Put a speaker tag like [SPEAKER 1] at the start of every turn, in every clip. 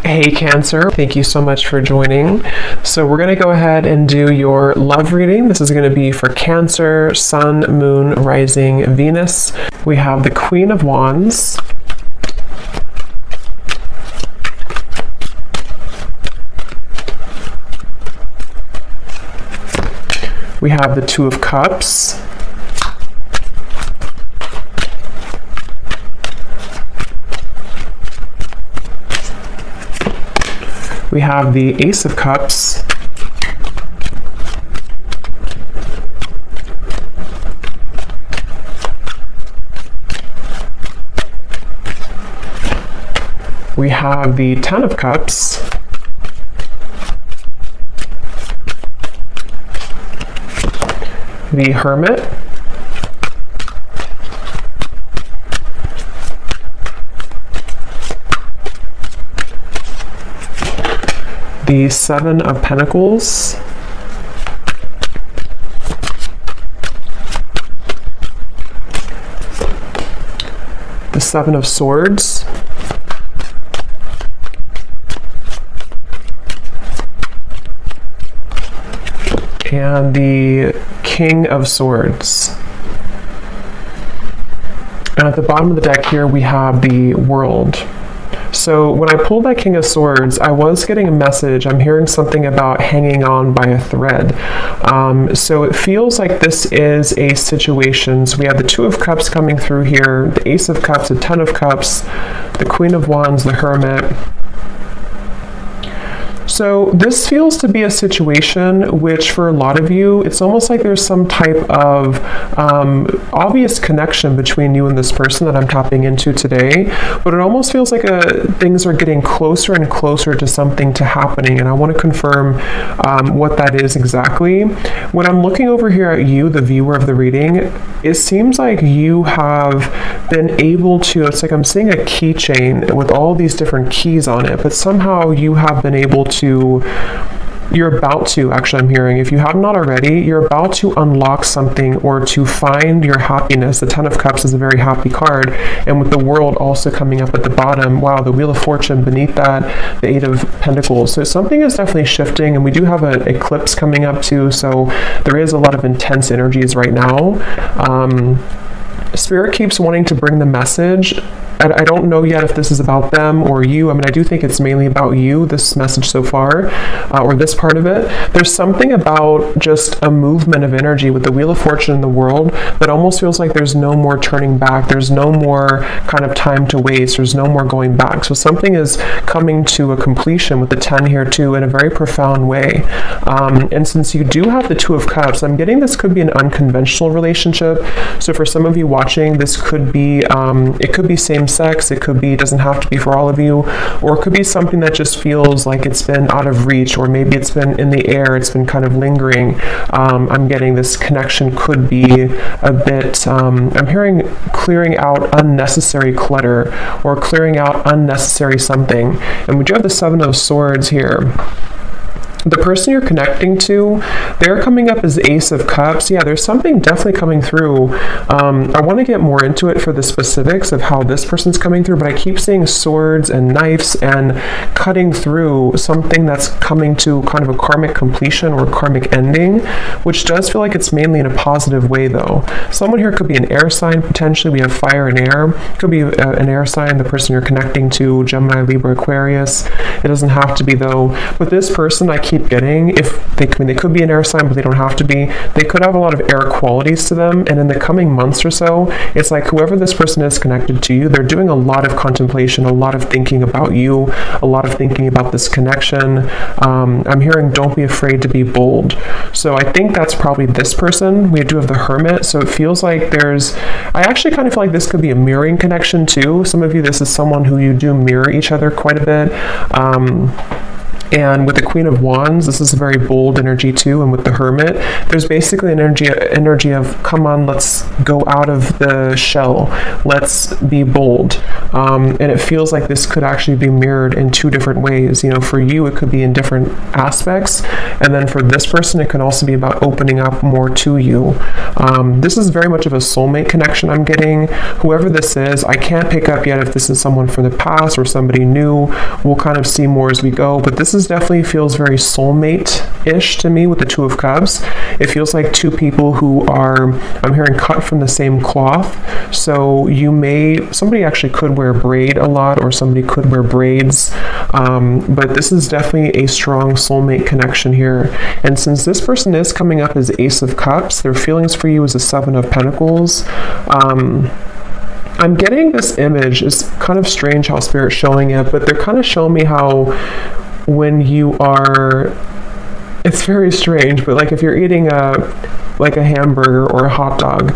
[SPEAKER 1] Hey Cancer, thank you so much for joining. So we're going to go ahead and do your love reading. This is going to be for Cancer, Sun, Moon, Rising, Venus. We have the Queen of Wands. We have the Two of Cups. We have the Ace of Cups. We have the Ten of Cups. The Hermit. The Seven of Pentacles. The Seven of Swords. And the King of Swords. And at the bottom of the deck here, we have the World. So when I pulled that King of Swords, I was getting a message. I'm hearing something about hanging on by a thread. So it feels like this is a situation. So we have the Two of Cups coming through here, the Ace of Cups, the Ten of Cups, the Queen of Wands, the Hermit. So this feels to be a situation which for a lot of you, it's almost like there's some type of obvious connection between you and this person that I'm tapping into today, but it almost feels like things are getting closer and closer to something to happening, and I want to confirm what that is exactly. When I'm looking over here at you, the viewer of the reading, it seems like you have been able to, it's like I'm seeing a keychain with all these different keys on it, but somehow you have been able to, you're about to, actually I'm hearing, if you have not already, you're about to unlock something or to find your happiness. The Ten of Cups is a very happy card, and with the World also coming up at the bottom, wow, the Wheel of Fortune beneath that, the Eight of Pentacles. So something is definitely shifting, and we do have an eclipse coming up too, so there is a lot of intense energies right now. Spirit keeps wanting to bring the message. I don't know yet if this is about them or you. I mean, I do think it's mainly about you, this message so far, or this part of it. There's something about just a movement of energy with the Wheel of Fortune in the World that almost feels like there's no more turning back. There's no more kind of time to waste. There's no more going back. So something is coming to a completion with the 10 here too in a very profound way. And since you do have the Two of Cups, I'm getting this could be an unconventional relationship. So for some of you watching, this could be, it could be same sex, it could be, doesn't have to be for all of you, or it could be something that just feels like it's been out of reach, or maybe it's been in the air, it's been kind of lingering. I'm getting this connection could be a bit, I'm hearing clearing out unnecessary clutter, or clearing out unnecessary something. And we do have the Seven of Swords here. The person you're connecting to, they're coming up as Ace of Cups. Yeah, there's something definitely coming through. I want to get more into it for the specifics of how this person's coming through, but I keep seeing swords and knives and cutting through something that's coming to kind of a karmic completion or karmic ending, which does feel like it's mainly in a positive way though. Someone here could be an air sign, potentially. We have fire and air. It could be an air sign, the person you're connecting to, Gemini, Libra, Aquarius. It doesn't have to be though. But this person, I keep getting, if they, I mean, they could be an air sign, but they don't have to be. They could have a lot of air qualities to them, and in the coming months or so, it's like whoever this person is connected to you, they're doing a lot of contemplation, a lot of thinking about you, a lot of thinking about this connection. I'm hearing don't be afraid to be bold. So I think that's probably this person. We do have the Hermit, so it feels like there's, I actually kind of feel like this could be a mirroring connection too. Some of you, this is someone who you do mirror each other quite a bit. And with the Queen of Wands, this is a very bold energy too. And with the Hermit, there's basically an energy of, come on, let's go out of the shell. Let's be bold. And it feels like this could actually be mirrored in two different ways. You know, for you, it could be in different aspects. And then for this person, it can also be about opening up more to you. This is very much of a soulmate connection I'm getting. Whoever this is, I can't pick up yet if this is someone from the past or somebody new. We'll kind of see more as we go. But this is definitely feels very soulmate-ish to me with the Two of Cups. It feels like two people who are, I'm hearing, cut from the same cloth. So somebody actually could wear braid a lot, or somebody could wear braids. But this is definitely a strong soulmate connection here. And since this person is coming up as Ace of Cups, their feelings for you is a Seven of Pentacles. I'm getting this image. It's kind of strange how Spirit's showing it, but they're kind of showing me how when you are, it's very strange, but like if you're eating a hamburger or a hot dog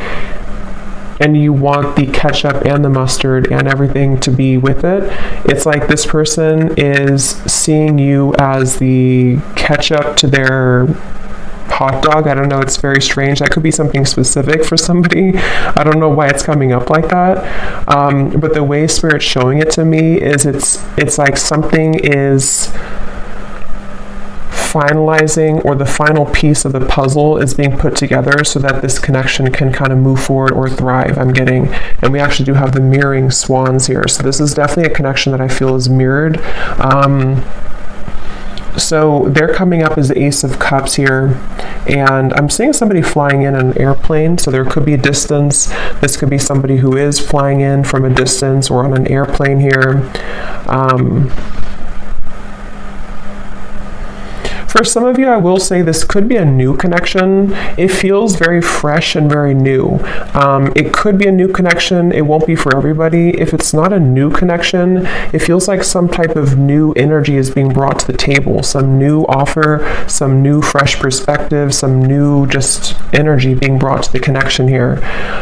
[SPEAKER 1] and you want the ketchup and the mustard and everything to be with it, it's like this person is seeing you as the ketchup to their hot dog. I don't know, it's very strange. That could be something specific for somebody. I don't know why it's coming up like that. But the way Spirit's showing it to me is it's like something is finalizing, or the final piece of the puzzle is being put together so that this connection can kind of move forward or thrive, I'm getting. And we actually do have the mirroring swans here. So this is definitely a connection that I feel is mirrored. So they're coming up as the Ace of Cups here, and I'm seeing somebody flying in an airplane, so there could be a distance. This could be somebody who is flying in from a distance or on an airplane here. For some of you, I will say this could be a new connection. It feels very fresh and very new. It could be a new connection. It won't be for everybody. If it's not a new connection, it feels like some type of new energy is being brought to the table, some new offer, some new fresh perspective, some new just energy being brought to the connection here.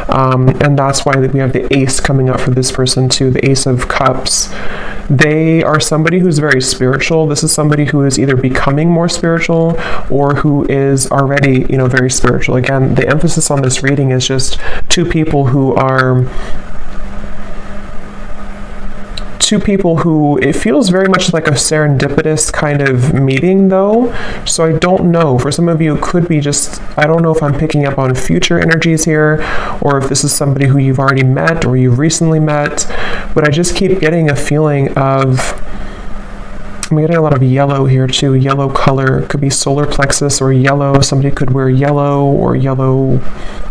[SPEAKER 1] And that's why we have the Ace coming up for this person too, the Ace of Cups. They are somebody who's very spiritual. This is somebody who is either becoming more spiritual or who is already, very spiritual. Again, the emphasis on this reading is just two people who it feels very much like a serendipitous kind of meeting though. So I don't know. For some of you, it could be just, I don't know if I'm picking up on future energies here, or if this is somebody who you've already met or you've recently met, but I just keep getting a feeling of, I'm getting a lot of yellow here too. Yellow color. It could be solar plexus or yellow. Somebody could wear yellow or yellow,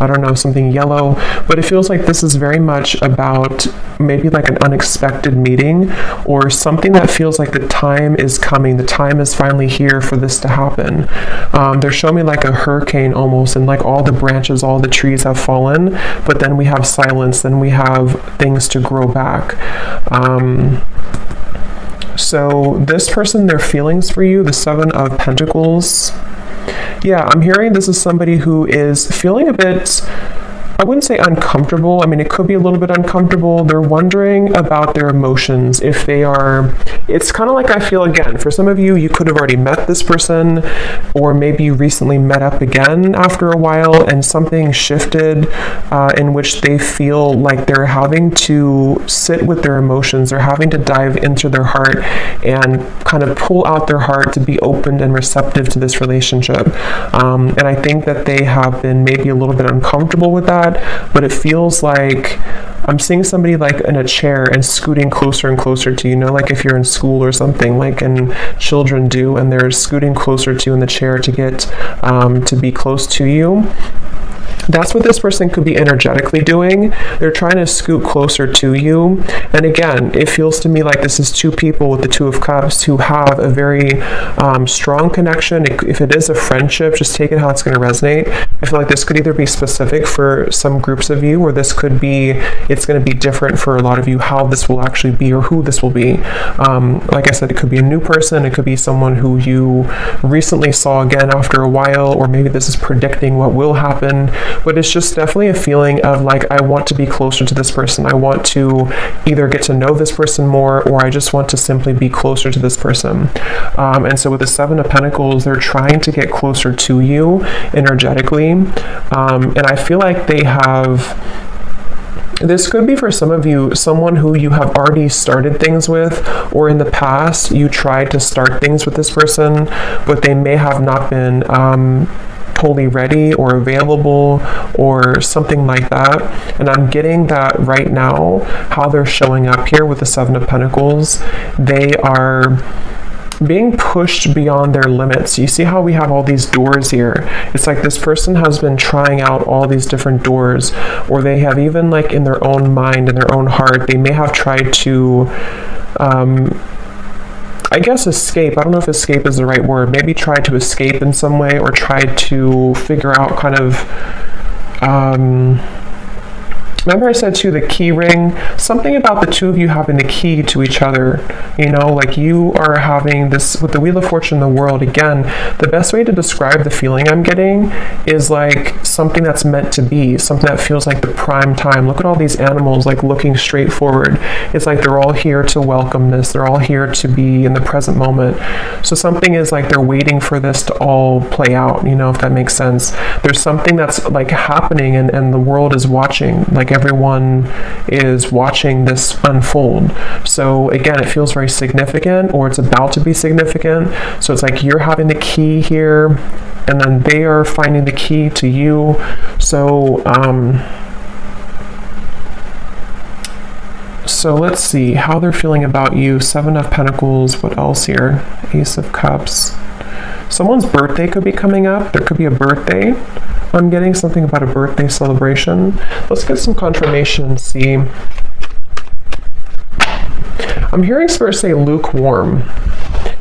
[SPEAKER 1] I don't know, something yellow. But it feels like this is very much about maybe like an unexpected meeting, or something that feels like the time is coming. The time is finally here for this to happen. They're showing me like a hurricane almost, and like all the branches, all the trees have fallen, but then we have silence, then we have things to grow back. So this person, their feelings for you, the Seven of Pentacles. Yeah, I'm hearing this is somebody who is feeling a bit, I wouldn't say uncomfortable. I mean, it could be a little bit uncomfortable. They're wondering about their emotions. If they are, it's kind of like, I feel, again, for some of you, you could have already met this person, or maybe you recently met up again after a while and something shifted in which they feel like they're having to sit with their emotions. They're having to dive into their heart and kind of pull out their heart to be open and receptive to this relationship. And I think that they have been maybe a little bit uncomfortable with that. But it feels like I'm seeing somebody like in a chair and scooting closer and closer to you, like if you're in school or something, like and children do, and they're scooting closer to you in the chair to get to be close to you. That's what this person could be energetically doing. They're trying to scoot closer to you. And again, it feels to me like this is two people with the Two of Cups who have a very strong connection. If it is a friendship, just take it how it's going to resonate. I feel like this could either be specific for some groups of you, or this could be, it's going to be different for a lot of you how this will actually be or who this will be. Like I said, it could be a new person, it could be someone who you recently saw again after a while, or maybe this is predicting what will happen, but it's just definitely a feeling of like, I want to be closer to this person. I want to either get to know this person more, or I just want to simply be closer to this person. And so with the Seven of Pentacles, they're trying to get closer to you energetically. And I feel like they have, this could be for some of you, someone who you have already started things with, or in the past you tried to start things with this person, but they may have not been totally ready or available or something like that. And I'm getting that right now, how they're showing up here with the Seven of Pentacles. They are being pushed beyond their limits. You see how we have all these doors here? It's like this person has been trying out all these different doors, or they have even, like, in their own mind, in their own heart, they may have tried to I guess escape. I don't know if escape is the right word. Maybe try to escape in some way, or try to figure out kind of remember I said too, the key ring, something about the two of you having the key to each other, you know, like you are having this, with the Wheel of Fortune, the World, again, the best way to describe the feeling I'm getting is like something that's meant to be, something that feels like the prime time. Look at all these animals, like looking straight forward. It's like they're all here to welcome this. They're all here to be in the present moment. So something is like they're waiting for this to all play out, you know, if that makes sense. There's something that's like happening, and the world is watching, like everyone is watching this unfold. So again, it feels very significant, or it's about to be significant. So it's like you're having the key here, and then they are finding the key to you. So so let's see how they're feeling about you. Seven of Pentacles. What else here? Ace of Cups. Someone's birthday could be coming up. There could be a birthday. I'm getting something about a birthday celebration. Let's get some confirmation and see. I'm hearing Spirit say lukewarm.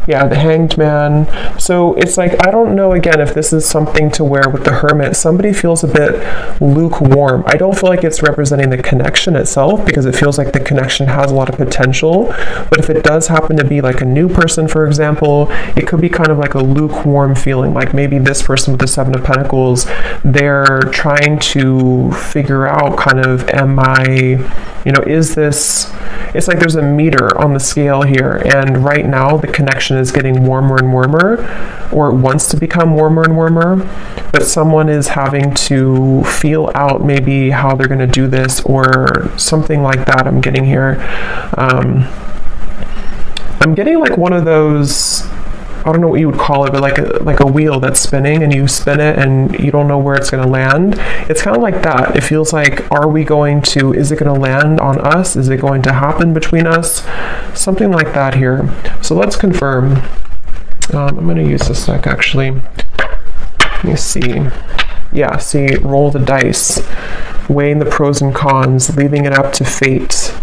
[SPEAKER 1] Yeah, the Hanged Man. So it's like, I don't know, again, if this is something to where with the Hermit, somebody feels a bit lukewarm. I don't feel like it's representing the connection itself, because it feels like the connection has a lot of potential. But if it does happen to be like a new person, for example, it could be kind of like a lukewarm feeling. Like maybe this person with the Seven of Pentacles, they're trying to figure out kind of, am I, you know, is this, it's like there's a meter on the scale here, and right now the connection is getting warmer and warmer, or it wants to become warmer and warmer, but someone is having to feel out maybe how they're going to do this, or something like that. I'm getting here. I'm getting like one of those, I don't know what you would call it, but like a wheel that's spinning, and you spin it and you don't know where it's going to land. It's kind of like that. It feels like, are we going to, is it going to land on us? Is it going to happen between us? Something like that here. So let's confirm. I'm going to use this deck actually. Let me see. Yeah, see, roll the dice, weighing the pros and cons, leaving it up to fate.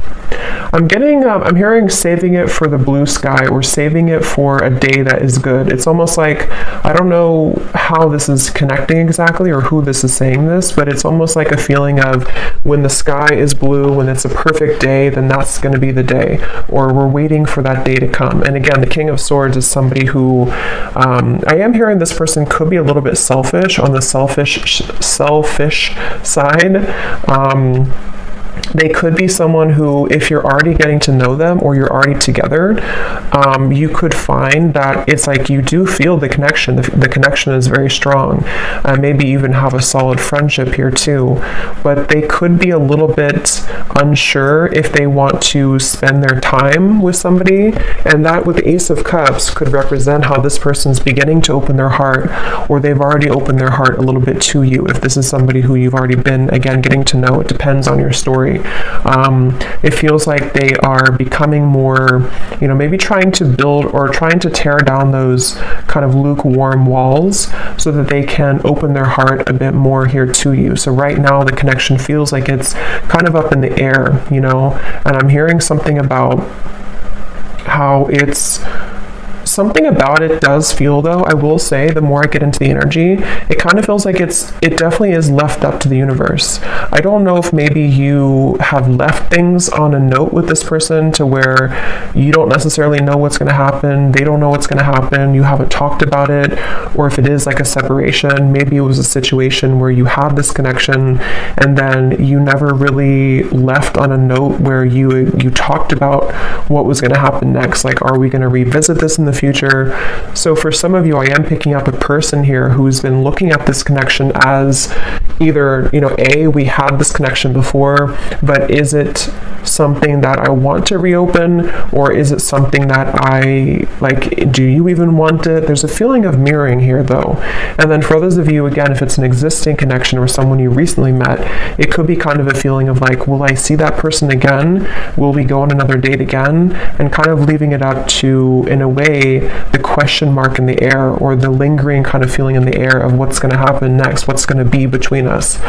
[SPEAKER 1] I'm getting, I'm hearing saving it for the blue sky, or saving it for a day that is good. It's almost like, I don't know how this is connecting exactly, or who this is saying this, but it's almost like a feeling of when the sky is blue, when it's a perfect day, then that's going to be the day, or we're waiting for that day to come. And again, the King of Swords is somebody who, I am hearing this person could be a little bit selfish, on the selfish side. They could be someone who, if you're already getting to know them, or you're already together, you could find that it's like you do feel the connection. The connection is very strong. Maybe even have a solid friendship here too. But they could be a little bit unsure if they want to spend their time with somebody. And that, with the Ace of Cups, could represent how this person's beginning to open their heart, or they've already opened their heart a little bit to you. If this is somebody who you've already been, again, getting to know, it depends on your story. It feels like they are becoming more, you know, maybe trying to build or trying to tear down those kind of lukewarm walls, so that they can open their heart a bit more here to you. So right now the connection feels like it's kind of up in the air, you know, and I'm hearing something about how it's Something about it does feel, though, I will say, the more I get into the energy, it kind of feels like it definitely is left up to the universe. I don't know if maybe you have left things on a note with this person to where you don't necessarily know what's going to happen, they don't know what's going to happen, you haven't talked about it, or if it is like a separation, maybe it was a situation where you had this connection and then you never really left on a note where you talked about what was going to happen next. Like, are we going to revisit this in the future? So for some of you, I am picking up a person here who's been looking at this connection as either, we had this connection before, but is it something that I want to reopen, or is it something that I like? Do you even want it? There's a feeling of mirroring here, though. And then for others of you, again, if it's an existing connection or someone you recently met, it could be kind of a feeling of like, will I see that person again? Will we go on another date again? And kind of leaving it up to, in a way, the question mark in the air, or the lingering kind of feeling in the air of what's going to happen next, what's going to be between us.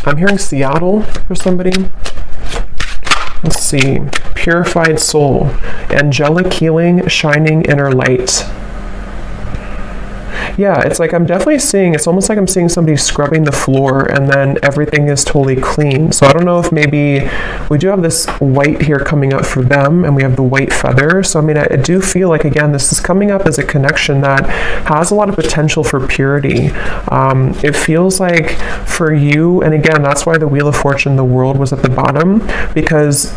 [SPEAKER 1] I'm hearing Seattle for somebody. Let's see. Purified soul. Angelic healing, shining inner light. Yeah, it's like I'm definitely seeing, it's almost like I'm seeing somebody scrubbing the floor and then everything is totally clean. So I don't know if maybe we do have this white here coming up for them, and we have the white feather. So I mean, I do feel like, again, this is coming up as a connection that has a lot of potential for purity. It feels like for you, and again, that's why the Wheel of Fortune, the world, was at the bottom, because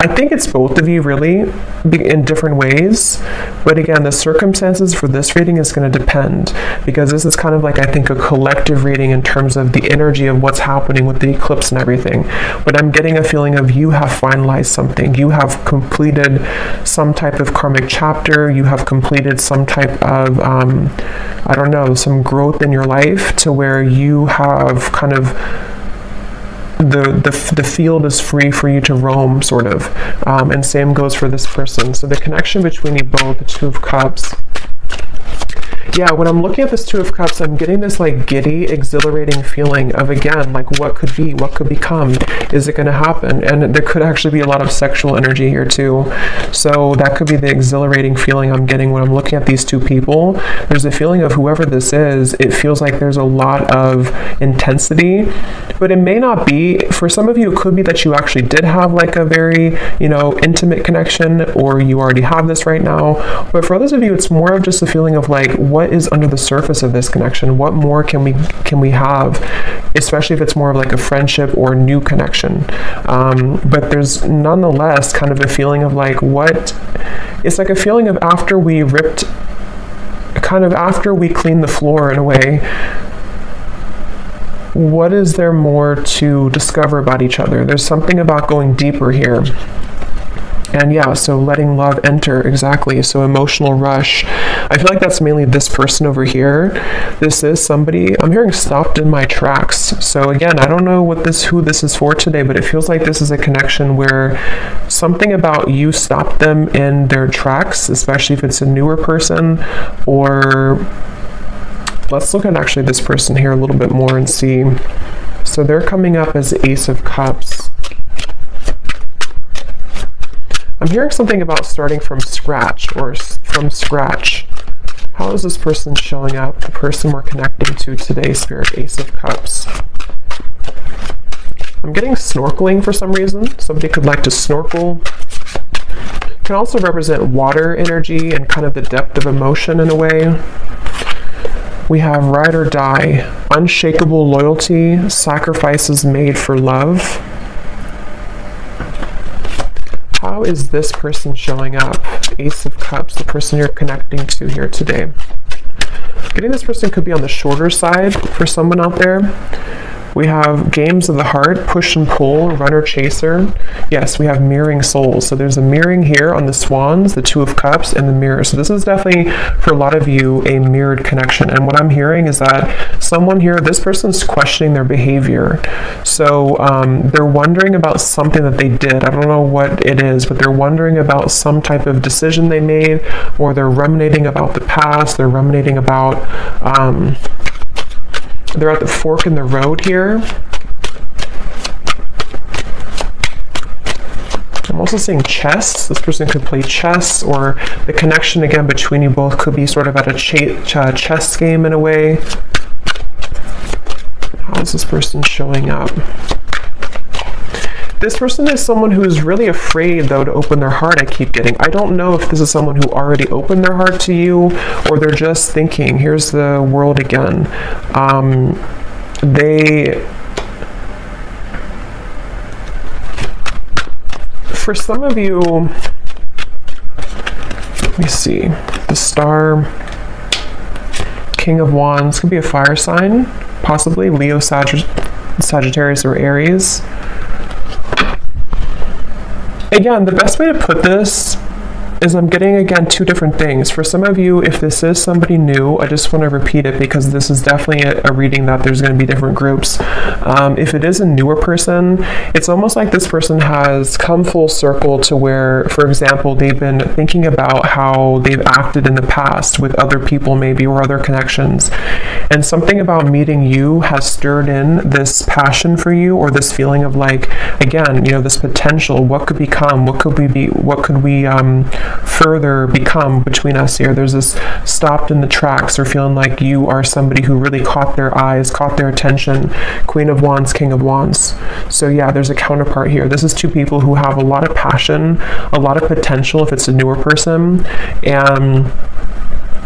[SPEAKER 1] I think it's both of you really in different ways, but again, the circumstances for this reading is going to depend, because this is kind of like, I think, a collective reading in terms of the energy of what's happening with the eclipse and everything. But I'm getting a feeling of you have finalized something, you have completed some type of karmic chapter, you have completed some type of I don't know, some growth in your life to where you have kind of the field is free for you to roam, sort of. And same goes for this person. So the connection between you both, the Two of Cups. Yeah, when I'm looking at this Two of Cups, I'm getting this like giddy, exhilarating feeling of, again, like what could be, what could become, is it going to happen? And there could actually be a lot of sexual energy here too. So that could be the exhilarating feeling I'm getting when I'm looking at these two people. There's a feeling of whoever this is, it feels like there's a lot of intensity, but it may not be. For some of you, it could be that you actually did have like a very, intimate connection, or you already have this right now. But for others of you, it's more of just a feeling of like, what is under the surface of this connection? What more can we have, especially if it's more of like a friendship or new connection? But there's nonetheless kind of a feeling of like, it's like a feeling of after we clean the floor in a way, what is there more to discover about each other? There's something about going deeper here. And yeah, so letting love enter, exactly. So emotional rush. I feel like that's mainly this person over here. This is somebody, I'm hearing stopped in my tracks. So again, I don't know who this is for today, but it feels like this is a connection where something about you stopped them in their tracks, especially if it's a newer person. Or let's look at actually this person here a little bit more and see. So they're coming up as the Ace of Cups. I'm hearing something about starting from scratch. How is this person showing up? The person we're connecting to today, Spirit, Ace of Cups. I'm getting snorkeling for some reason. Somebody could like to snorkel. Can also represent water energy and kind of the depth of emotion in a way. We have ride or die, unshakable loyalty, sacrifices made for love. How is this person showing up? Ace of Cups, the person you're connecting to here today. Getting this person could be on the shorter side for someone out there. We have games of the heart, push and pull, runner chaser. Yes, we have mirroring souls. So there's a mirroring here on the swans, the Two of Cups, and the mirror. So this is definitely, for a lot of you, a mirrored connection. And what I'm hearing is that someone here, this person's questioning their behavior. So they're wondering about something that they did. I don't know what it is, but they're wondering about some type of decision they made, or they're ruminating about the past. They're ruminating about... they're at the fork in the road here. I'm also seeing chess. This person could play chess, or the connection again between you both could be sort of at a chess game in a way. How is this person showing up? This person is someone who is really afraid, though, to open their heart, I keep getting. I don't know if this is someone who already opened their heart to you, or they're just thinking, here's the world again. For some of you, let me see, the Star, King of Wands, could be a fire sign, possibly Leo, Sagittarius, or Aries. Again, the best way to put this is I'm getting, again, two different things. For some of you, if this is somebody new, I just want to repeat it because this is definitely a reading that there's going to be different groups. If it is a newer person, it's almost like this person has come full circle to where, for example, they've been thinking about how they've acted in the past with other people maybe, or other connections. And something about meeting you has stirred in this passion for you, or this feeling of like, again, you know, this potential, what could become, what could we further become between us here. There's this stopped in the tracks, or feeling like you are somebody who really caught their eyes, caught their attention. Queen of Wands, King of Wands. So yeah, there's a counterpart here. This is two people who have a lot of passion, a lot of potential if it's a newer person, and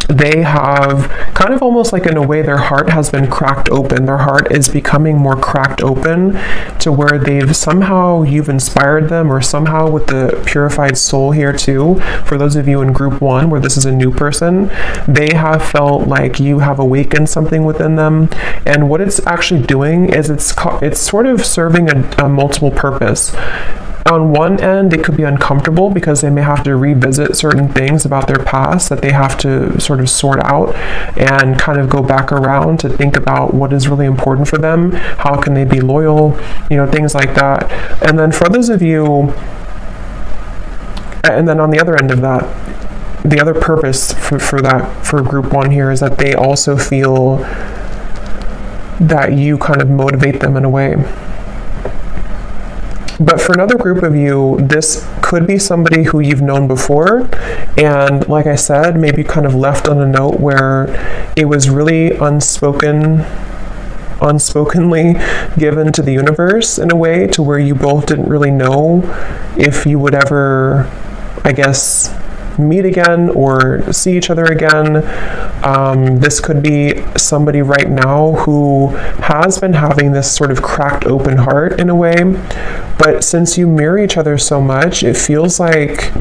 [SPEAKER 1] they have kind of almost like, in a way, their heart has been cracked open. Their heart is becoming more cracked open to where you've inspired them, or somehow with the purified soul here too. For those of you in group 1 where this is a new person, they have felt like you have awakened something within them. And what it's actually doing is it's sort of serving a multiple purpose. On one end, it could be uncomfortable because they may have to revisit certain things about their past that they have to sort of sort out and kind of go back around to think about what is really important for them, how can they be loyal, you know, things like that. And then for those of you, and then on the other end of that, the other purpose for group 1 here is that they also feel that you kind of motivate them in a way. But for another group of you, this could be somebody who you've known before, and like I said, maybe kind of left on a note where it was really unspokenly given to the universe in a way, to where you both didn't really know if you would ever, I guess, meet again or see each other again. This could be somebody right now who has been having this sort of cracked open heart in a way, but since you mirror each other so much, it feels like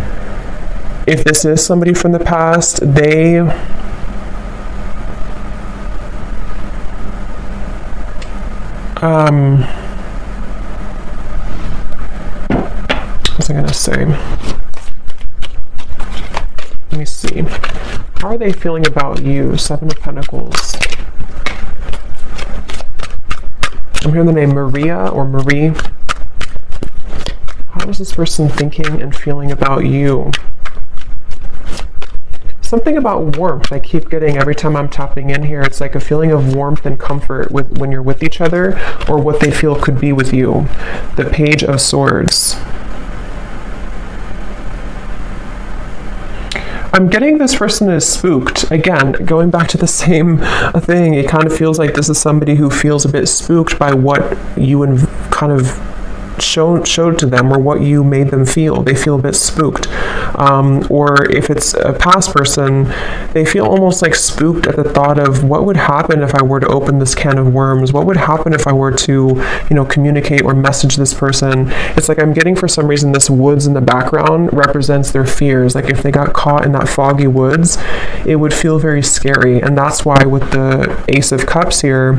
[SPEAKER 1] if this is somebody from the past, what was I gonna say? Let me see. How are they feeling about you? 7 of Pentacles. I'm hearing the name Maria or Marie. How is this person thinking and feeling about you? Something about warmth I keep getting every time I'm tapping in here. It's like a feeling of warmth and comfort when you're with each other, or what they feel could be with you. The Page of Swords. I'm getting this person is spooked. Again, going back to the same thing, it kind of feels like this is somebody who feels a bit spooked by what you kind of showed to them, or what you made them feel. They feel a bit spooked. Or if it's a past person, they feel almost like spooked at the thought of what would happen if I were to open this can of worms? What would happen if I were to, communicate or message this person? It's like I'm getting, for some reason, this woods in the background represents their fears. Like if they got caught in that foggy woods, it would feel very scary. And that's why with the Ace of Cups here,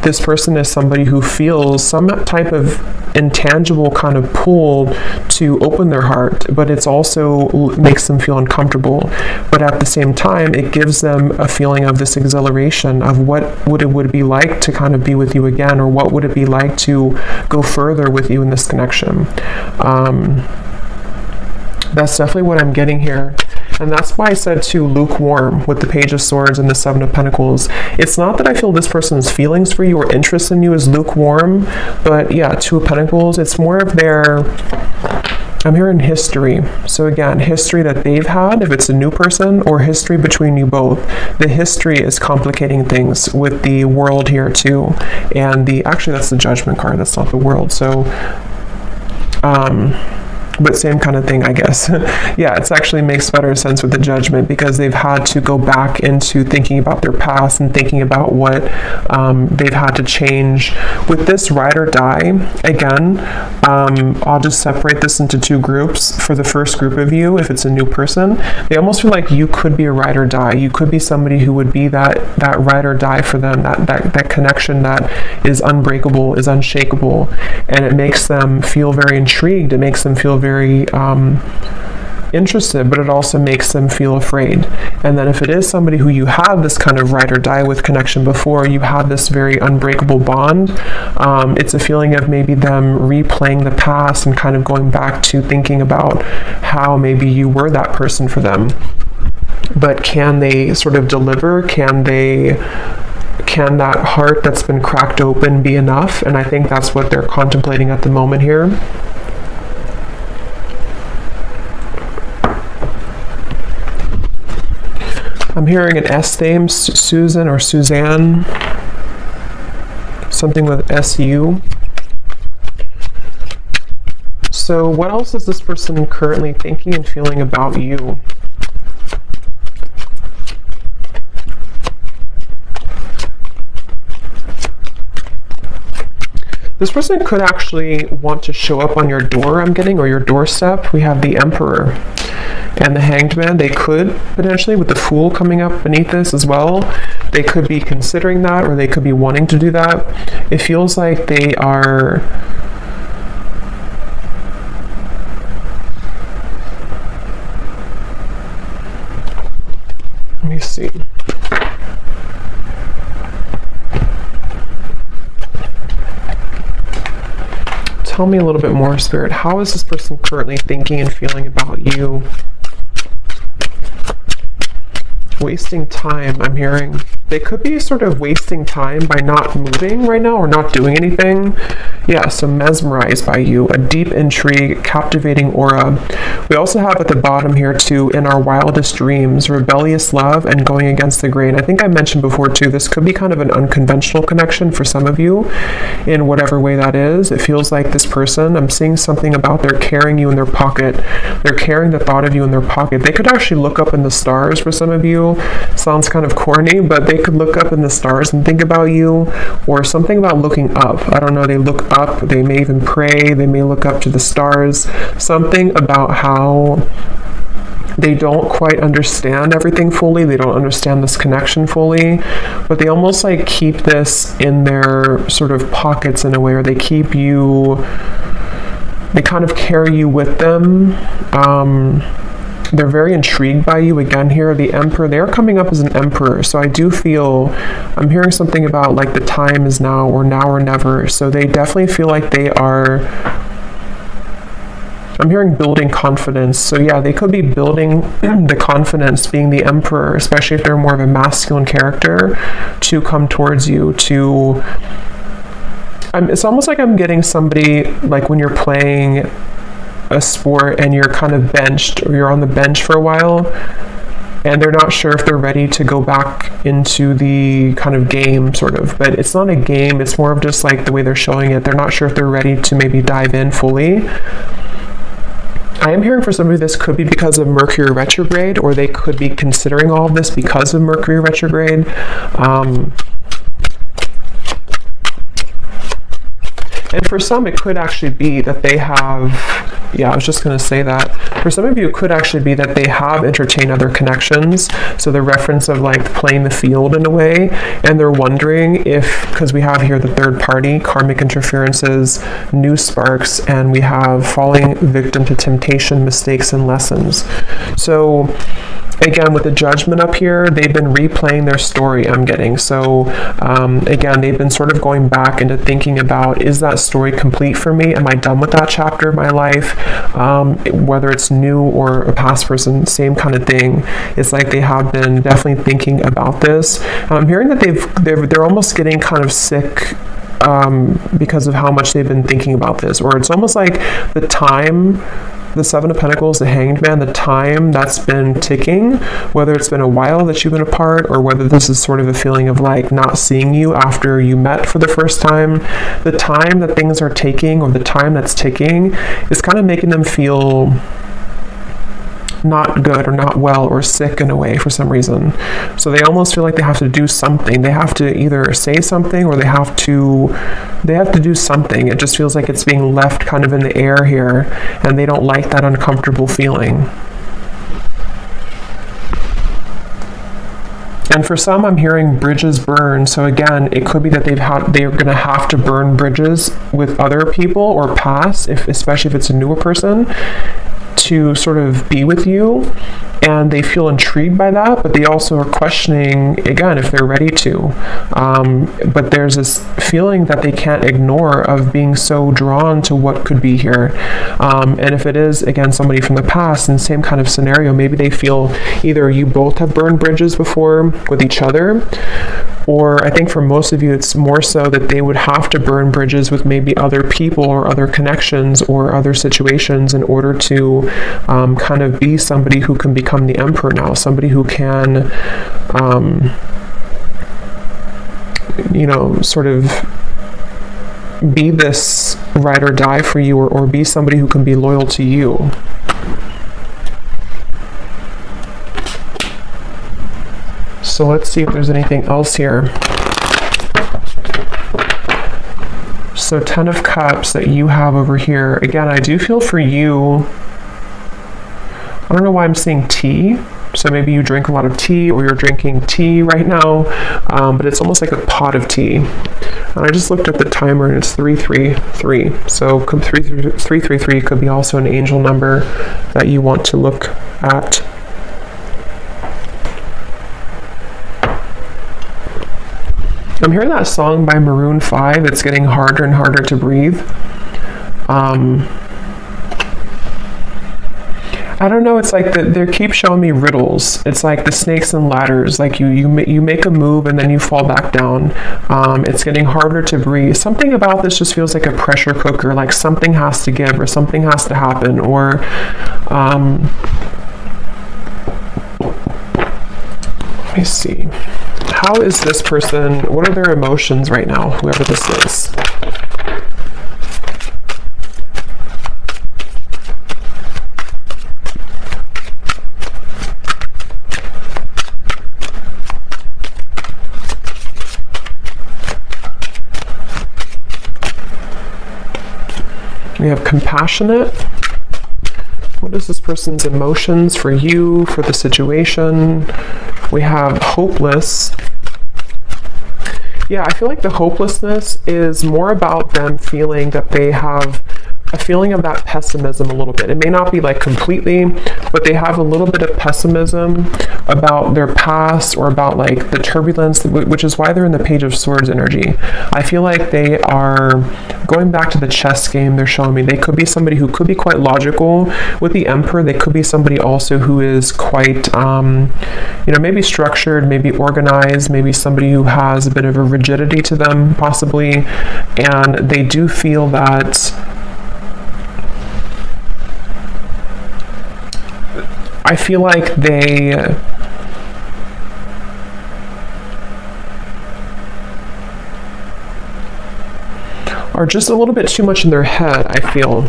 [SPEAKER 1] this person is somebody who feels some type of intangible kind of pull to open their heart, but it's also makes them feel uncomfortable. But at the same time, it gives them a feeling of this exhilaration of what it would be like to kind of be with you again, or what would it be like to go further with you in this connection. That's definitely what I'm getting here. And that's why I said too, lukewarm with the Page of Swords and the 7 of Pentacles. It's not that I feel this person's feelings for you or interest in you is lukewarm, but yeah, 2 of Pentacles, it's more of their I'm hearing history. So again, history that they've had, if it's a new person, or history between you both. The history is complicating things with the world here too. And actually that's the Judgment card, that's not the world. So, but same kind of thing, I guess. Yeah, it actually makes better sense with the Judgment, because they've had to go back into thinking about their past and thinking about what they've had to change. With this ride or die, again, I'll just separate this into two groups. For the first group of you, if it's a new person, they almost feel like you could be a ride or die. You could be somebody who would be that ride or die for them, that connection that is unbreakable, is unshakable, and it makes them feel very intrigued. It makes them feel very interested, but it also makes them feel afraid. And then if it is somebody who you have this kind of ride or die with connection before, you have this very unbreakable bond, it's a feeling of maybe them replaying the past and kind of going back to thinking about how maybe you were that person for them. But can they sort of deliver? Can that heart that's been cracked open be enough? And I think that's what they're contemplating at the moment here. I'm hearing an S name, Susan or Suzanne, something with SU. So what else is this person currently thinking and feeling about you? This person could actually want to show up on your door, I'm getting, or your doorstep. We have the Emperor and the Hanged Man. They could potentially, with the Fool coming up beneath this as well, they could be considering that, or they could be wanting to do that. It feels like they are... Let me see. Tell me a little bit more, Spirit. How is this person currently thinking and feeling about you? Wasting time, I'm hearing. They could be sort of wasting time by not moving right now or not doing anything. Yeah, so mesmerized by you, a deep intrigue, captivating aura. We also have at the bottom here too, in our wildest dreams, rebellious love and going against the grain. I think I mentioned before too, this could be kind of an unconventional connection for some of you in whatever way that is. It feels like this person, I'm seeing something about they're carrying you in their pocket. They're carrying the thought of you in their pocket. They could actually look up in the stars for some of you. Sounds kind of corny, but they could look up in the stars and think about you, or something about looking up. I don't know, they look up, they may even pray, they may look up to the stars. Something about how they don't quite understand everything fully, they don't understand this connection fully, but they almost like keep this in their sort of pockets in a way, or they keep you, they kind of carry you with them. They're very intrigued by you. Again here, the Emperor, they're coming up as an Emperor. So I do feel, I'm hearing something about like the time is now or never. So they definitely feel like they are, I'm hearing building confidence. So yeah, they could be building the confidence, being the Emperor, especially if they're more of a masculine character, to come towards you, to, it's almost like I'm getting somebody, like when you're playing a sport and you're kind of benched, or you're on the bench for a while and they're not sure if they're ready to go back into the kind of game sort of, but it's not a game, it's more of just like the way they're showing it. They're not sure if they're ready to maybe dive in fully. I am hearing for somebody this could be because of Mercury retrograde, or they could be considering all of this because of Mercury retrograde. And for some, it could actually be that they have, yeah, I was just going to say that. For some of you, it could actually be that they have entertained other connections. So the reference of like playing the field in a way, and they're wondering if, because we have here the third party, karmic interferences, new sparks, and we have falling victim to temptation, mistakes, and lessons. So again, with the Judgment up here, they've been replaying their story, I'm getting. So again, they've been sort of going back into thinking about, is that story complete for me? Am I done with that chapter of my life? Whether it's new or a past person, same kind of thing. It's like they have been definitely thinking about this. I'm hearing that they're almost getting kind of sick because of how much they've been thinking about this, or it's almost like the time the Seven of Pentacles, the Hanged Man, the time that's been ticking, whether it's been a while that you've been apart or whether this is sort of a feeling of like not seeing you after you met for the first time, the time that things are taking or the time that's ticking is kind of making them feel not good or not well or sick in a way for some reason. So they almost feel like they have to do something. They have to either say something or they have to do something. It just feels like it's being left kind of in the air here, and they don't like that uncomfortable feeling. And for some, I'm hearing bridges burn. So again, it could be that they're going to have to burn bridges with other people or pass, especially if it's a newer person, to sort of be with you, and they feel intrigued by that, but they also are questioning, again, if they're ready to. But there's this feeling that they can't ignore of being so drawn to what could be here. And if it is, again, somebody from the past, in the same kind of scenario, maybe they feel either you both have burned bridges before with each other, or I think for most of you, it's more so that they would have to burn bridges with maybe other people or other connections or other situations in order to kind of be somebody who can become the emperor now, somebody who can, sort of be this ride or die for you, or be somebody who can be loyal to you. So let's see if there's anything else here. So 10 of Cups that you have over here. Again, I do feel for you, I don't know why I'm seeing tea. So maybe you drink a lot of tea, or you're drinking tea right now, but it's almost like a pot of tea. And I just looked at the timer and it's 333. So 333 could be also an angel number that you want to look at. I'm hearing that song by Maroon 5. It's getting harder and harder to breathe. I don't know. It's like they keep showing me riddles. It's like the snakes and ladders. Like you make a move and then you fall back down. It's getting harder to breathe. Something about this just feels like a pressure cooker. Like something has to give or something has to happen. Or let me see. How is this person, what are their emotions right now, whoever this is? We have compassionate. What is this person's emotions for you, for the situation? We have hopeless. Yeah, I feel like the hopelessness is more about them feeling that they have a feeling of that pessimism a little bit. It may not be like completely, but they have a little bit of pessimism about their past or about like the turbulence, which is why they're in the Page of Swords energy. I feel like they are going back to the chess game they're showing me. They could be somebody who could be quite logical. With the Emperor, they could be somebody also who is quite, maybe structured, maybe organized, maybe somebody who has a bit of a rigidity to them, possibly. And they do feel that I feel like they are just a little bit too much in their head, I feel.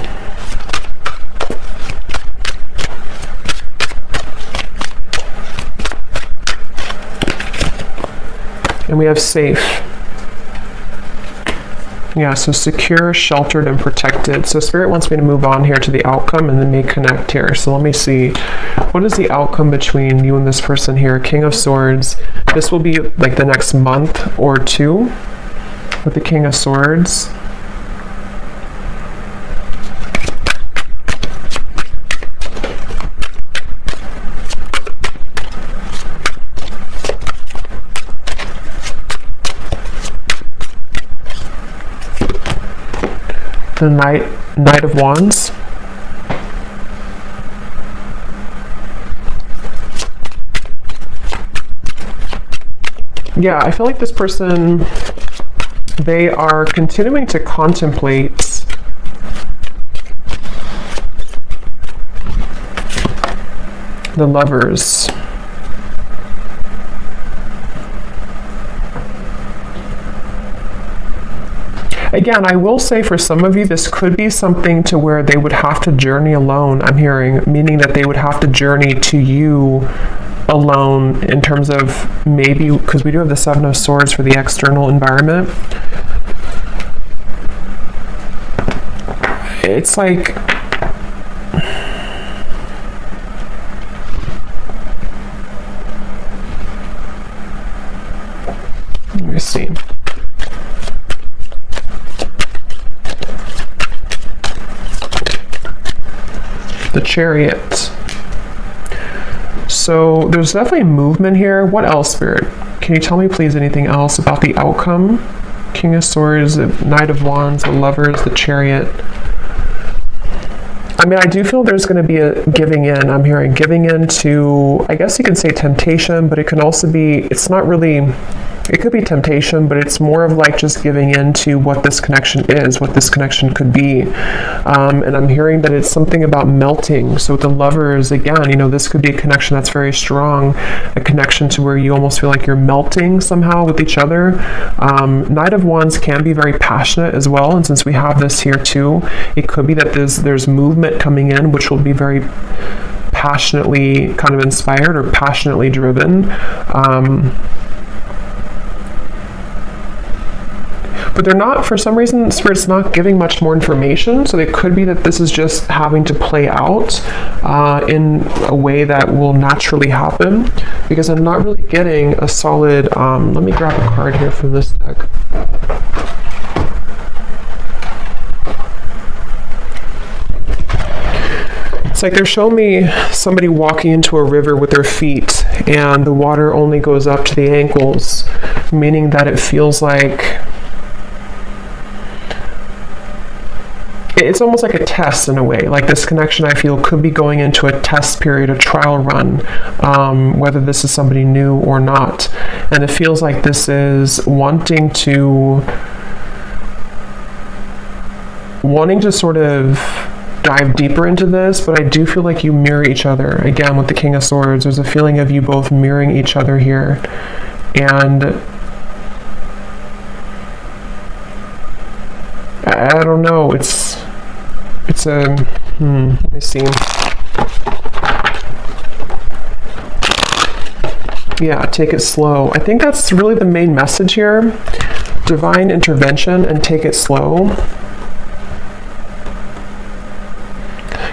[SPEAKER 1] And we have safe. Yeah, so secure, sheltered, and protected. So Spirit wants me to move on here to the outcome and then may connect here. So let me see. What is the outcome between you and this person here? King of Swords. This will be like the next month or two with the King of Swords. The Knight of Wands. Yeah, I feel like this person, they are continuing to contemplate The Lovers. Again, I will say for some of you, this could be something to where they would have to journey alone, I'm hearing, meaning that they would have to journey to you alone in terms of maybe, because we do have the Seven of Swords for the external environment. It's like, let me see. The Chariot. So there's definitely movement here. What else, Spirit? Can you tell me please anything else about the outcome? King of Swords, the Knight of Wands, the Lovers, the Chariot. I mean, I do feel there's going to be a giving in. I'm hearing giving in to, I guess you can say temptation, but it can also be, it's not really, it could be temptation, but it's more of like just giving in to what this connection is, what this connection could be. And I'm hearing that it's something about melting. So with the Lovers, again, you know, this could be a connection that's very strong, a connection to where you almost feel like you're melting somehow with each other. Knight of Wands can be very passionate as well. And since we have this here too, it could be that there's movement coming in, which will be very passionately kind of inspired or passionately driven. But they're not, for some reason, Spirit's not giving much more information, so it could be that this is just having to play out in a way that will naturally happen, because I'm not really getting a solid, let me grab a card here from this deck. It's like they're showing me somebody walking into a river with their feet, and the water only goes up to the ankles, meaning that it feels like it's almost like a test in a way. Like this connection, I feel, could be going into a test period, a trial run, whether this is somebody new or not. And it feels like this is wanting to sort of dive deeper into this, but I do feel like you mirror each other. Again, with the King of Swords, there's a feeling of you both mirroring each other here. And I don't know, it's a, let me see. Yeah, take it slow. I think that's really the main message here. Divine intervention and take it slow.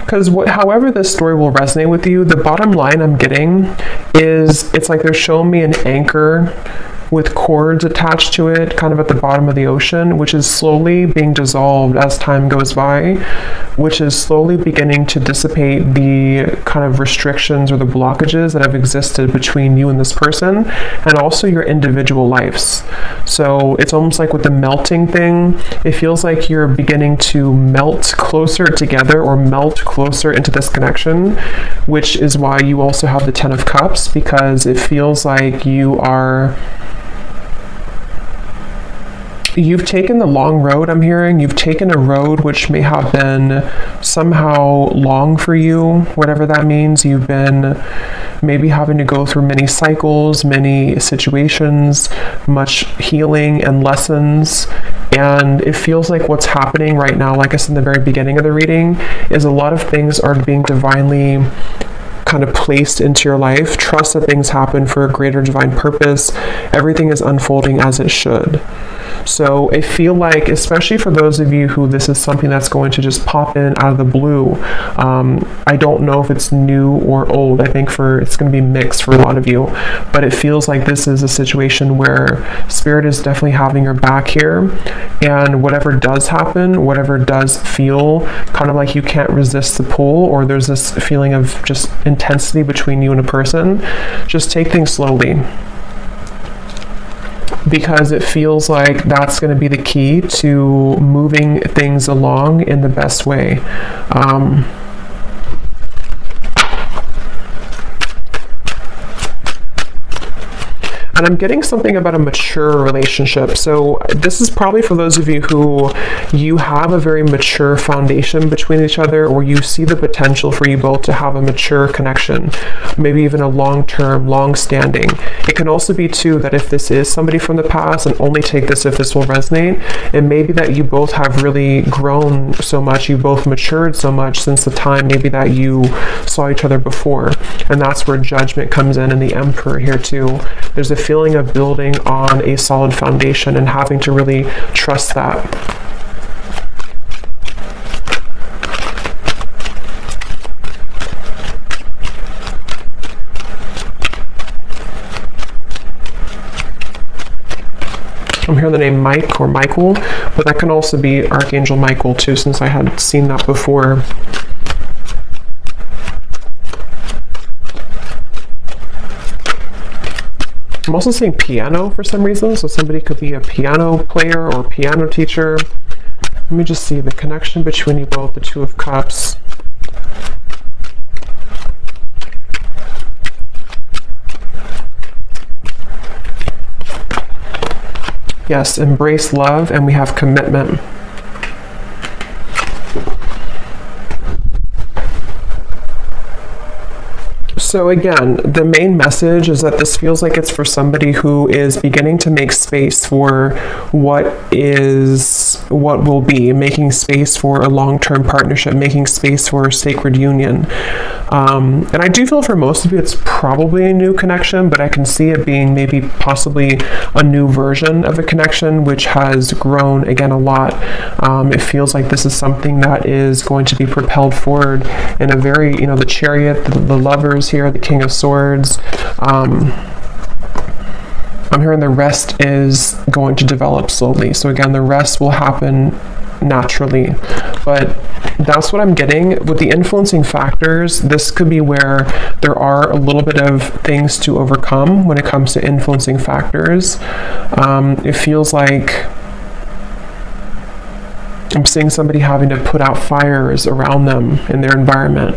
[SPEAKER 1] Because however this story will resonate with you, the bottom line I'm getting is it's like they're showing me an anchor with cords attached to it, kind of at the bottom of the ocean, which is slowly being dissolved as time goes by, which is slowly beginning to dissipate the kind of restrictions or the blockages that have existed between you and this person, and also your individual lives. So it's almost like with the melting thing, it feels like you're beginning to melt closer together or melt closer into this connection, which is why you also have the Ten of Cups, because it feels like you've taken the long road, I'm hearing. You've taken a road which may have been somehow long for you, whatever that means. You've been maybe having to go through many cycles, many situations, much healing and lessons. And it feels like what's happening right now, like I said in the very beginning of the reading, is a lot of things are being divinely kind of placed into your life. Trust that things happen for a greater divine purpose. Everything is unfolding as it should. So I feel like, especially for those of you who this is something that's going to just pop in out of the blue, I don't know if it's new or old. I think it's going to be mixed for a lot of you, but it feels like this is a situation where Spirit is definitely having your back here, and whatever does happen, whatever does feel kind of like you can't resist the pull, or there's this feeling of just intensity between you and a person, just take things slowly. Because it feels like that's going to be the key to moving things along in the best way. And I'm getting something about a mature relationship. So this is probably for those of you who you have a very mature foundation between each other, or you see the potential for you both to have a mature connection, maybe even a long-term, long-standing. It can also be too that if this is somebody from the past, and only take this if this will resonate, it may be that you both have really grown so much, you both matured so much since the time maybe that you saw each other before. And that's where Judgment comes in, and the Emperor here too. There's a feeling of building on a solid foundation and having to really trust that. I'm hearing the name Mike or Michael, but that can also be Archangel Michael too, since I had seen that before. I'm also seeing piano for some reason, so somebody could be a piano player or piano teacher. Let me just see the connection between you both, the Two of Cups. Yes, embrace love, and we have commitment. So again, the main message is that this feels like it's for somebody who is beginning to make space for what will be, making space for a long-term partnership, making space for a sacred union. And I do feel for most of you it's probably a new connection, but I can see it being maybe possibly a new version of a connection which has grown again a lot. It feels like this is something that is going to be propelled forward in a very, the Chariot, the Lovers here, the King of Swords. I'm hearing the rest is going to develop slowly. So again, the rest will happen naturally, but that's what I'm getting with the influencing factors. This could be where there are a little bit of things to overcome when it comes to influencing factors. It feels like I'm seeing somebody having to put out fires around them in their environment.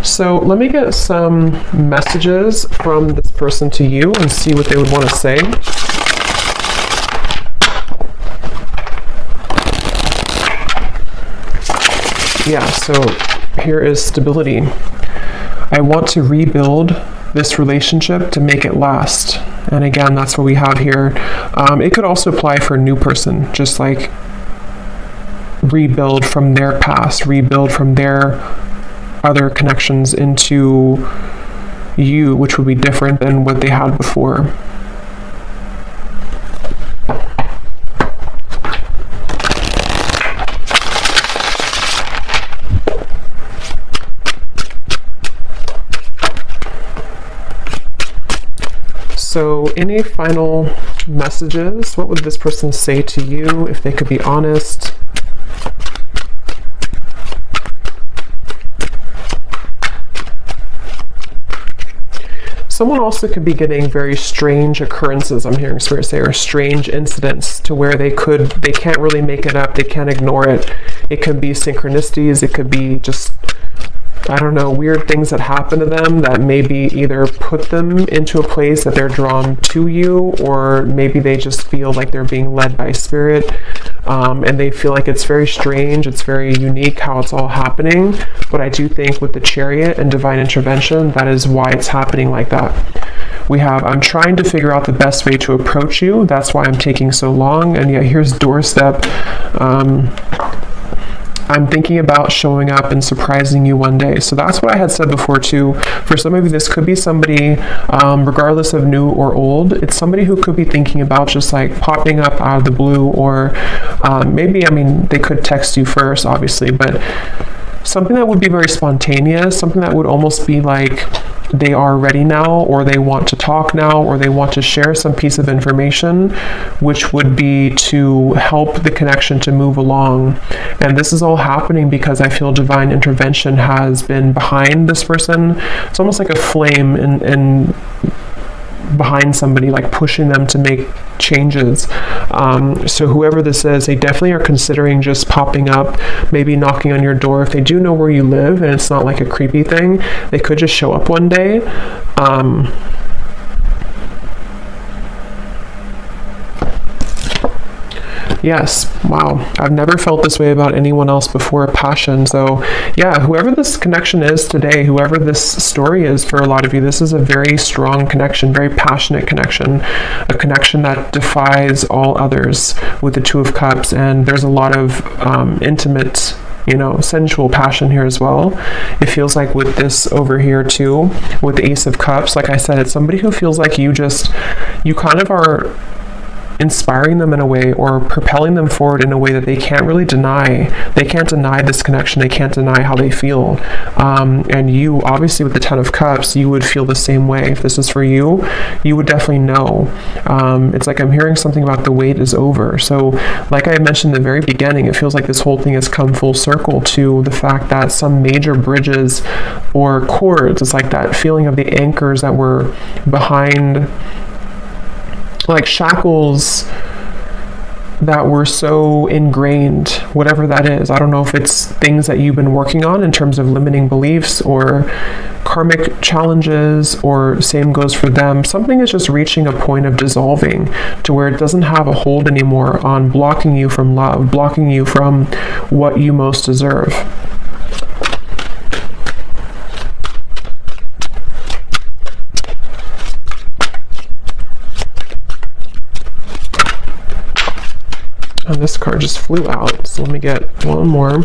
[SPEAKER 1] So let me get some messages from this person to you and see what they would want to say. Yeah, so here is stability. I want to rebuild this relationship to make it last. And again, that's what we have here. It could also apply for a new person, just like rebuild from their past, rebuild from their other connections into you, which would be different than what they had before. So any final messages? What would this person say to you if they could be honest? Someone also could be getting very strange occurrences, I'm hearing Spirit say, or strange incidents to where they can't really make it up, they can't ignore it. It could be synchronicities, it could be just, I don't know, weird things that happen to them that maybe either put them into a place that they're drawn to you, or maybe they just feel like they're being led by Spirit, and they feel like it's very strange, it's very unique how it's all happening. But I do think with the Chariot and divine intervention, that is why it's happening like that. We have, I'm trying to figure out the best way to approach you, that's why I'm taking so long, and yet here's doorstep. I'm thinking about showing up and surprising you one day. So that's what I had said before too. For some of you, this could be somebody, regardless of new or old, it's somebody who could be thinking about just like popping up out of the blue, or maybe, they could text you first, obviously, but something that would be very spontaneous, something that would almost be like they are ready now, or they want to talk now, or they want to share some piece of information, which would be to help the connection to move along. And this is all happening because I feel divine intervention has been behind this person. It's almost like a flame in behind somebody, like pushing them to make changes. So whoever this is, they definitely are considering just popping up, maybe knocking on your door. If they do know where you live and it's not like a creepy thing, they could just show up one day. Yes, wow. I've never felt this way about anyone else before. Passion. So yeah, whoever this connection is today, whoever this story is for a lot of you, this is a very strong connection, very passionate connection, a connection that defies all others with the Two of Cups. And there's a lot of intimate, sensual passion here as well. It feels like with this over here too, with the Ace of Cups, like I said, it's somebody who feels like you kind of are inspiring them in a way, or propelling them forward in a way that they can't really deny. They can't deny this connection. They can't deny how they feel. And you, obviously, with the Ten of Cups, you would feel the same way. If this is for you, you would definitely know. It's like I'm hearing something about the wait is over. So, like I mentioned in the very beginning, it feels like this whole thing has come full circle to the fact that some major bridges or cords, it's like that feeling of the anchors that were behind, like shackles that were so ingrained, whatever that is. I don't know if it's things that you've been working on in terms of limiting beliefs or karmic challenges, or same goes for them. Something is just reaching a point of dissolving to where it doesn't have a hold anymore on blocking you from love, blocking you from what you most deserve. And this card just flew out, so let me get one more.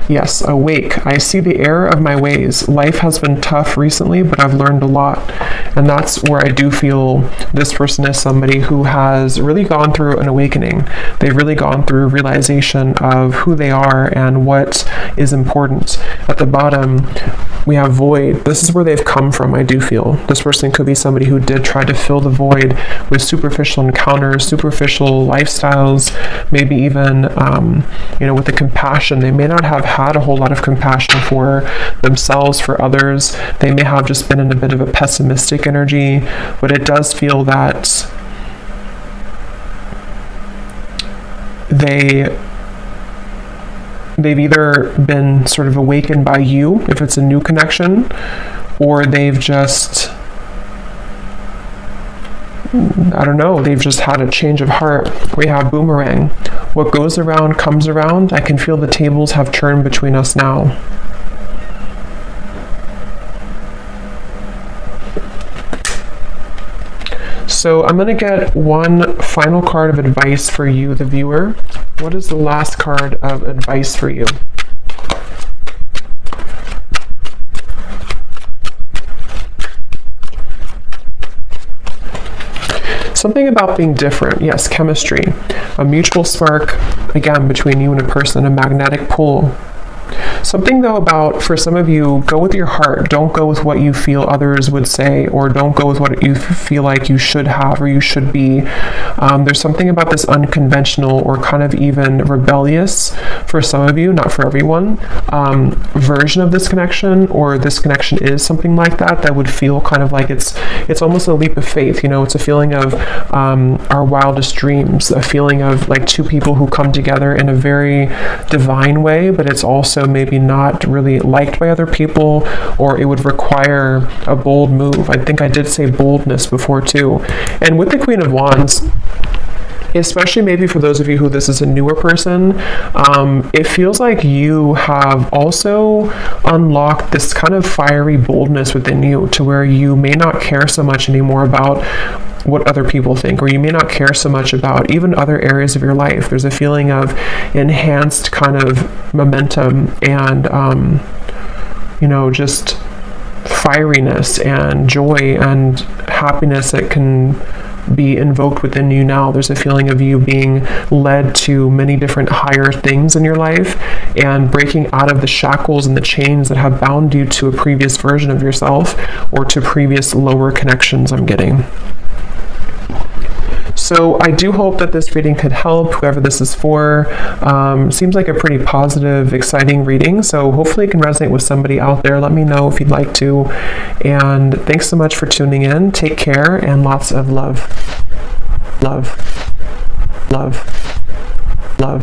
[SPEAKER 1] Yes, awake. I see the error of my ways. Life has been tough recently, but I've learned a lot. And that's where I do feel this person is somebody who has really gone through an awakening. They've really gone through realization of who they are and what is important. At the bottom, we have void. This is where they've come from, I do feel. This person could be somebody who did try to fill the void with superficial encounters, superficial lifestyles, maybe even, with the compassion. They may not have had a whole lot of compassion for themselves, for others. They may have just been in a bit of a pessimistic energy, but it does feel that they've either been sort of awakened by you, if it's a new connection, or they've just, they've just had a change of heart. We have boomerang. What goes around comes around. I can feel the tables have turned between us now. So I'm going to get one final card of advice for you, the viewer. What is the last card of advice for you? Something about being different. Yes, chemistry. A mutual spark, again, between you and a person, a magnetic pull. Something though about, for some of you, go with your heart. Don't go with what you feel others would say, or don't go with what you feel like you should have or you should be. There's something about this unconventional or kind of even rebellious, for some of you, not for everyone, version of this connection, or this connection is something like that would feel kind of like it's almost a leap of faith. It's a feeling of our wildest dreams, a feeling of like two people who come together in a very divine way, but it's also maybe not really liked by other people, or it would require a bold move. I think I did say boldness before too. And with the Queen of Wands, especially maybe for those of you who this is a newer person, it feels like you have also unlocked this kind of fiery boldness within you, to where you may not care so much anymore about what other people think, or you may not care so much about even other areas of your life. There's a feeling of enhanced kind of momentum and, just fieriness and joy and happiness that can be invoked within you now. There's a feeling of you being led to many different higher things in your life, and breaking out of the shackles and the chains that have bound you to a previous version of yourself, or to previous lower connections I'm getting. So I do hope that this reading could help whoever this is for. Seems like a pretty positive, exciting reading. So hopefully it can resonate with somebody out there. Let me know if you'd like to. And thanks so much for tuning in. Take care and lots of love. Love. Love. Love.